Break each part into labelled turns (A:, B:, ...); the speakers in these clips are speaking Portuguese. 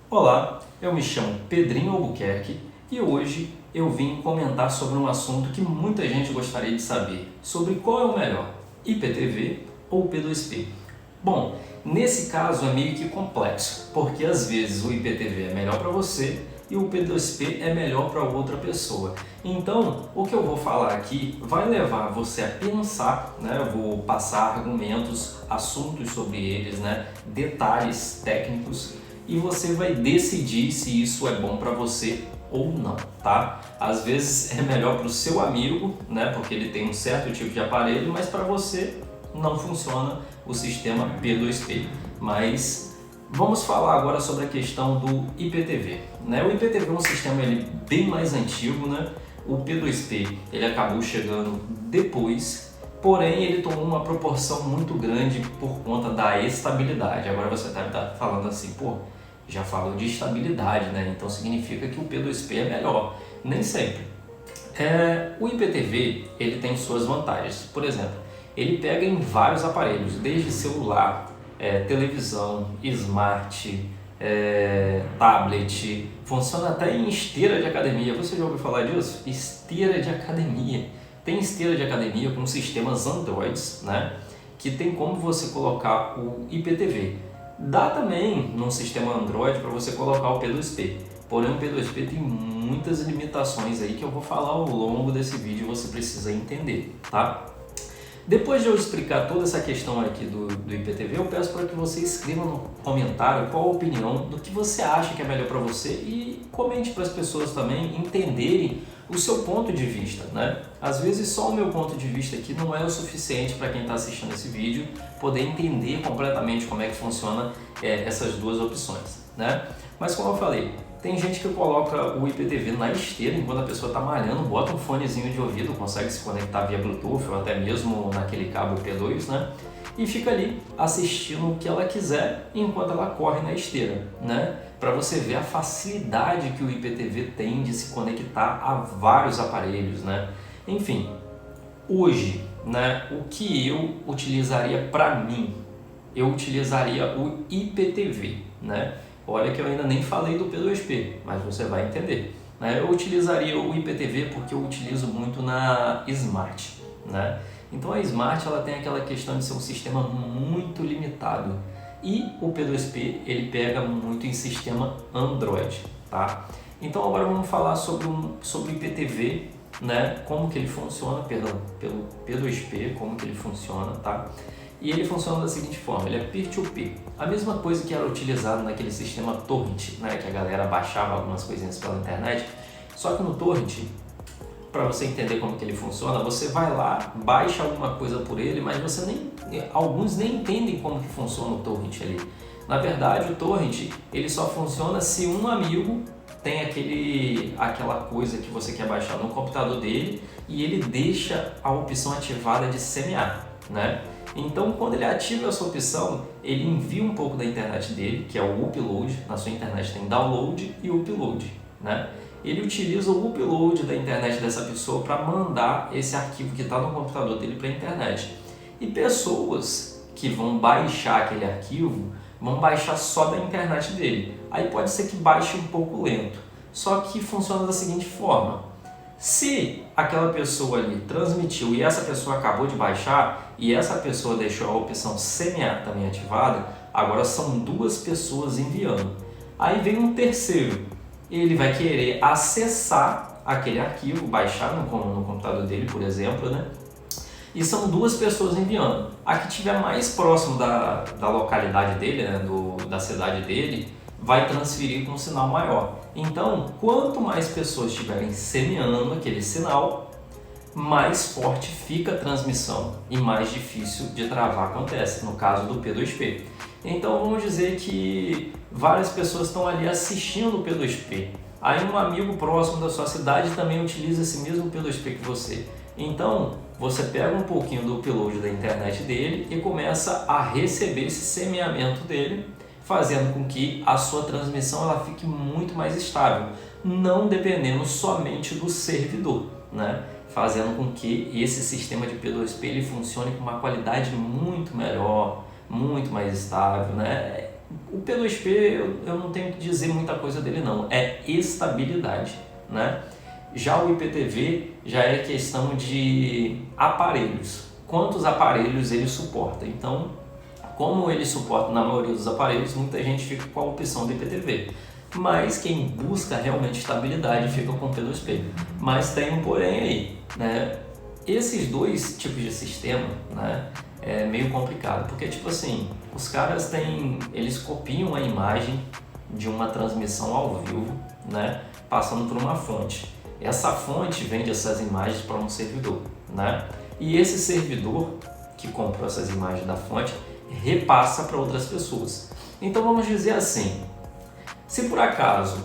A: Olá, eu me chamo Pedrinho Albuquerque e hoje eu vim comentar sobre um assunto que muita gente gostaria de saber, sobre qual é o melhor, IPTV ou P2P. Bom, nesse caso é meio que complexo, porque às vezes o IPTV é melhor para você e o P2P é melhor para outra pessoa. Então, o que eu vou falar aqui vai levar você a pensar, né? Eu vou passar argumentos, assuntos sobre eles, né? Detalhes técnicos e você vai decidir se isso é bom para você ou não, tá? Às vezes é melhor para o seu amigo, né? Porque ele tem um certo tipo de aparelho, mas para você não funciona o sistema P2P. Mas vamos falar agora sobre a questão do IPTV, né? O IPTV é um sistema bem mais antigo, né? O P2P ele acabou chegando depois, porém ele tomou uma proporção muito grande por conta da estabilidade. Agora você deve estar falando assim, pô, já falou de estabilidade, né? Então significa que o P2P é melhor. Nem sempre. O IPTV ele tem suas vantagens. Por exemplo, ele pega em vários aparelhos, desde celular, televisão, smart, tablet, funciona até em esteira de academia. Você já ouviu falar disso? Esteira de academia. Tem esteira de academia com sistemas Androids, né? Que tem como você colocar o IPTV. Dá também num sistema Android para você colocar o P2P. Porém, o P2P tem muitas limitações aí que eu vou falar ao longo desse vídeo e você precisa entender, tá? Depois de eu explicar toda essa questão aqui do IPTV, eu peço para que você escreva no comentário qual a opinião do que você acha que é melhor para você e comente para as pessoas também entenderem o seu ponto de vista, né? Às vezes só o meu ponto de vista aqui não é o suficiente para quem está assistindo esse vídeo poder entender completamente como é que funciona essas duas opções, né? Mas como eu falei, tem gente que coloca o IPTV na esteira enquanto a pessoa está malhando, bota um fonezinho de ouvido, consegue se conectar via Bluetooth ou até mesmo naquele cabo P2, né? E fica ali assistindo o que ela quiser enquanto ela corre na esteira, né? Para você ver a facilidade que o IPTV tem de se conectar a vários aparelhos, né? Enfim, hoje, né, o que eu utilizaria para mim? Eu utilizaria o IPTV, né? Olha que eu ainda nem falei do P2P, mas você vai entender, né? Eu utilizaria o IPTV porque eu utilizo muito na Smart, né? Então a Smart ela tem aquela questão de ser um sistema muito limitado e o P2P ele pega muito em sistema Android, tá? Então agora vamos falar sobre o IPTV, né? Como que ele funciona, pelo P2P, como que ele funciona, tá? E ele funciona da seguinte forma, ele é peer-to-peer. A mesma coisa que era utilizado naquele sistema torrent, né? Que a galera baixava algumas coisinhas pela internet, só que no torrent, para você entender como que ele funciona, você vai lá, baixa alguma coisa por ele, mas alguns nem entendem como que funciona o torrent ali. Na verdade, o torrent ele só funciona se um amigo tem aquela coisa que você quer baixar no computador dele e ele deixa a opção ativada de semear, né? Então, quando ele ativa essa opção, ele envia um pouco da internet dele, que é o upload. Na sua internet tem download e upload, né? Ele utiliza o upload da internet dessa pessoa para mandar esse arquivo que está no computador dele para a internet. E pessoas que vão baixar aquele arquivo vão baixar só da internet dele. Aí pode ser que baixe um pouco lento, só que funciona da seguinte forma: se aquela pessoa ali transmitiu e essa pessoa acabou de baixar e essa pessoa deixou a opção semear também ativada, agora são duas pessoas enviando. Aí vem um terceiro, ele vai querer acessar aquele arquivo, baixar no computador dele, por exemplo, né? E são duas pessoas enviando. A que estiver mais próximo da localidade dele, né? Da cidade dele, vai transferir com um sinal maior. Então, quanto mais pessoas estiverem semeando aquele sinal, mais forte fica a transmissão e mais difícil de travar acontece, no caso do P2P. Então vamos dizer que várias pessoas estão ali assistindo o P2P. Aí um amigo próximo da sua cidade também utiliza esse mesmo P2P que você. Então você pega um pouquinho do upload da internet dele e começa a receber esse semeamento dele, fazendo com que a sua transmissão ela fique muito mais estável, não dependendo somente do servidor, né? Fazendo com que esse sistema de P2P ele funcione com uma qualidade muito melhor, muito mais estável, né? O P2P eu não tenho que dizer muita coisa dele não, é estabilidade, né? Já o IPTV já é questão de aparelhos, quantos aparelhos ele suporta. Então, como ele suporta na maioria dos aparelhos, muita gente fica com a opção do IPTV. Mas quem busca realmente estabilidade fica com o P2P. Mas tem um porém aí, né? Esses dois tipos de sistema, né, é meio complicado, porque tipo assim, os caras eles copiam a imagem de uma transmissão ao vivo, né, passando por uma fonte. Essa fonte vende essas imagens para um servidor, né? E esse servidor que comprou essas imagens da fonte repassa para outras pessoas. Então vamos dizer assim, se por acaso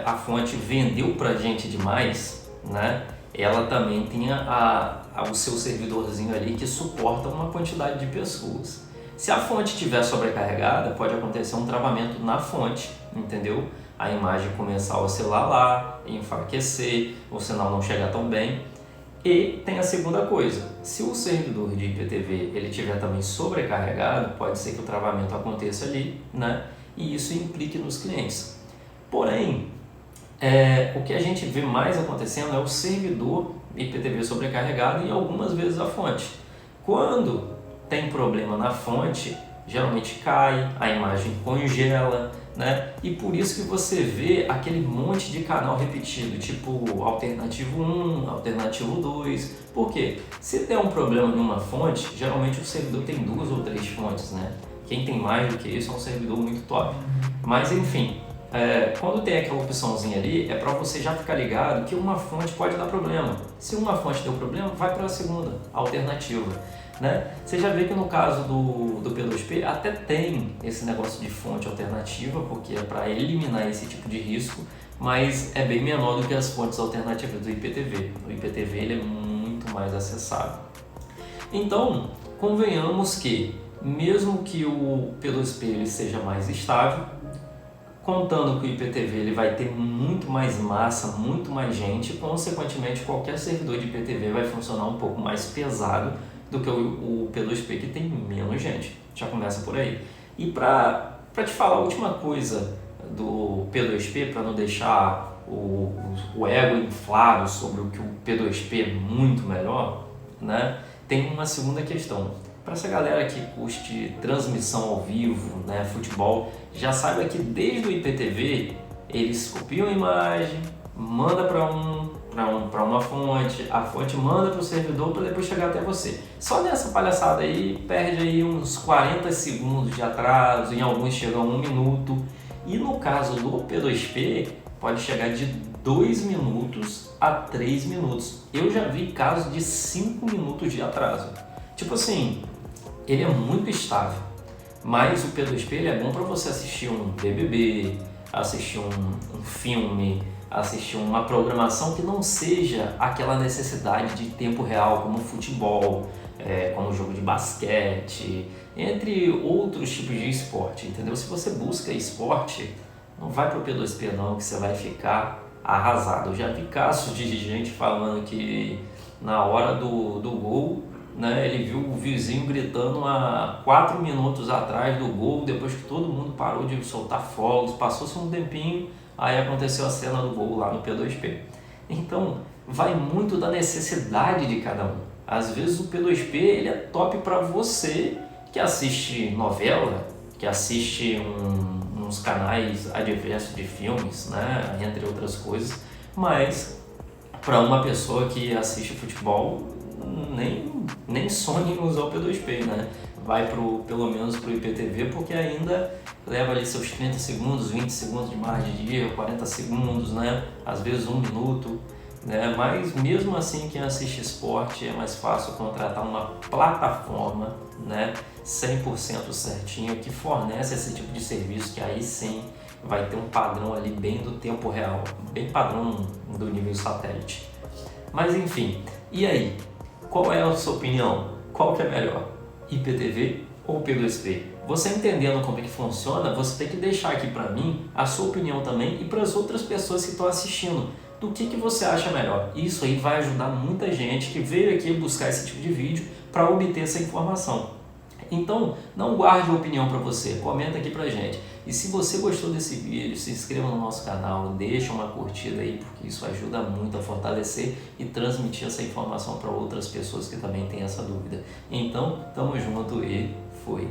A: a fonte vendeu para a gente demais, né, ela também tem o seu servidorzinho ali que suporta uma quantidade de pessoas. Se a fonte estiver sobrecarregada, pode acontecer um travamento na fonte, entendeu? A imagem começar a oscilar lá, enfraquecer, o sinal não chegar tão bem. E tem a segunda coisa, se o servidor de IPTV ele estiver também sobrecarregado, pode ser que o travamento aconteça ali, né? E isso implique nos clientes. Porém, o que a gente vê mais acontecendo é o servidor IPTV sobrecarregado e algumas vezes a fonte. Quando tem problema na fonte, geralmente cai, a imagem congela, né? E por isso que você vê aquele monte de canal repetido, tipo alternativo 1, alternativo 2. Por quê? Se der um problema em uma fonte, geralmente o servidor tem 2 ou 3 fontes, né? Quem tem mais do que isso é um servidor muito top. Mas enfim, quando tem aquela opçãozinha ali, é para você já ficar ligado que uma fonte pode dar problema. Se uma fonte deu problema, vai para a segunda, alternativa. Né? Você já vê que no caso do P2P até tem esse negócio de fonte alternativa, porque é para eliminar esse tipo de risco, mas é bem menor do que as fontes alternativas do IPTV. O IPTV ele é muito mais acessável. Então, convenhamos que, mesmo que o P2P ele seja mais estável, contando que o IPTV ele vai ter muito mais massa, muito mais gente, consequentemente qualquer servidor de IPTV vai funcionar um pouco mais pesado do que o P2P que tem menos gente. Já começa por aí. E para te falar a última coisa do P2P, para não deixar o ego inflado sobre o que o P2P é muito melhor, né? Tem uma segunda questão. Para essa galera que curte transmissão ao vivo, né, futebol, já saiba que desde o IPTV eles copiam a imagem, manda para uma fonte, a fonte manda para o servidor para depois chegar até você. Só nessa palhaçada aí perde aí uns 40 segundos de atraso, em alguns chega a 1 minuto. E no caso do P2P pode chegar de 2 minutos a 3 minutos. Eu já vi casos de 5 minutos de atraso. Tipo assim, ele é muito estável, mas o P2P ele é bom para você assistir um BBB, assistir um filme, assistir uma programação que não seja aquela necessidade de tempo real, como futebol, como jogo de basquete, entre outros tipos de esporte, entendeu? Se você busca esporte, não vai para o P2P não, que você vai ficar arrasado. Eu já vi casos de gente falando que na hora do gol, né, ele viu o vizinho gritando há 4 minutos atrás do gol, depois que todo mundo parou de soltar fogos, passou-se um tempinho, aí aconteceu a cena do gol lá no P2P. Então, vai muito da necessidade de cada um. Às vezes o P2P ele é top para você que assiste novela, que assiste uns canais adversos de filmes, né, entre outras coisas, mas para uma pessoa que assiste futebol, nem sonhe em usar o P2P, né? Vai pelo menos para o IPTV, porque ainda leva ali seus 30 segundos, 20 segundos de margem de erro, 40 segundos, né? Às vezes 1 minuto, né? Mas mesmo assim, quem assiste esporte é mais fácil contratar uma plataforma, né, 100% certinho, que fornece esse tipo de serviço, que aí sim vai ter um padrão ali bem do tempo real, bem padrão do nível satélite. Mas enfim, e aí? Qual é a sua opinião? Qual que é melhor? IPTV ou P2P? Você entendendo como é que funciona, você tem que deixar aqui para mim a sua opinião também e para as outras pessoas que estão assistindo. Do que você acha melhor? Isso aí vai ajudar muita gente que veio aqui buscar esse tipo de vídeo para obter essa informação. Então, não guarde a opinião para você, comenta aqui pra gente. E se você gostou desse vídeo, se inscreva no nosso canal, deixa uma curtida aí, porque isso ajuda muito a fortalecer e transmitir essa informação para outras pessoas que também têm essa dúvida. Então, tamo junto e fui!